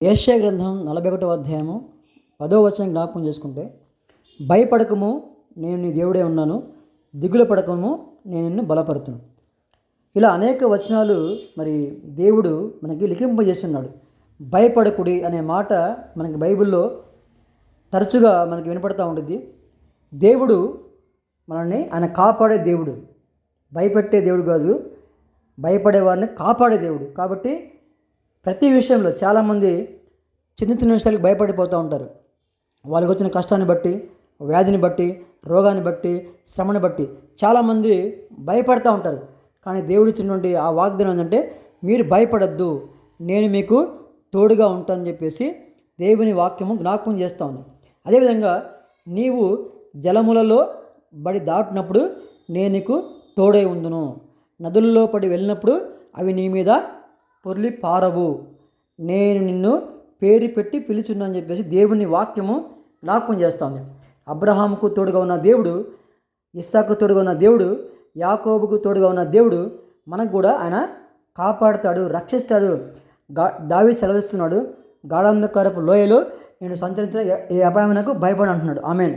యెషయా గ్రంథం 41వ అధ్యాయము 10వ వచనం జ్ఞాపకం చేసుకుంటే, భయపడకము, నేను నీ దేవుడే ఉన్నాను, దిగులు పడకము, నేను నిన్ను బలపరుతును. ఇలా అనేక వచనాలు మరి దేవుడు మనకి లిఖింపజేస్తున్నాడు. భయపడకుడి అనే మాట మనకి బైబిల్లో తరచుగా మనకి వినపడతా ఉంటుంది. దేవుడు మనల్ని ఆయన కాపాడే దేవుడు, భయపెట్టే దేవుడు కాదు, భయపడే వారిని కాపాడే దేవుడు. కాబట్టి ప్రతి విషయంలో చాలామంది చిన్న చిన్న విషయాలకు భయపడిపోతూ ఉంటారు. వాళ్ళకి వచ్చిన కష్టాన్ని బట్టి, వ్యాధిని బట్టి, రోగాన్ని బట్టి, శ్రమని బట్టి చాలామంది భయపడుతూ ఉంటారు. కానీ దేవుడు ఇచ్చినటువంటి ఆ వాగ్దానం ఏంటంటే, మీరు భయపడద్దు, నేను మీకు తోడుగా ఉంటానని చెప్పేసి దేవుని వాక్యము జ్ఞాపకం చేస్తూ ఉంది. అదేవిధంగా నీవు జలములలో బడి దాటినప్పుడు నేను నీకు తోడై ఉందును, నదులలో పడి వెళ్ళినప్పుడు అవి నీ మీద పొర్లి పారవు, నేను నిన్ను పేరు పెట్టి పిలుచున్నాను చెప్పేసి దేవుని వాక్యము జ్ఞాపకం చేస్తుంది. అబ్రహాముకు తోడుగా ఉన్న దేవుడు, ఇస్సాకు తోడుగా ఉన్న దేవుడు, యాకోబుకు తోడుగా ఉన్న దేవుడు మనకు కూడా ఆయన కాపాడుతాడు, రక్షిస్తాడు. దావీదు సెలవిస్తున్నాడు, గాఢాంధకారపు లోయలో నేను సంచరించిన ఏ అపాయమునకు భయపడి అంటున్నాడు. ఆమేన్.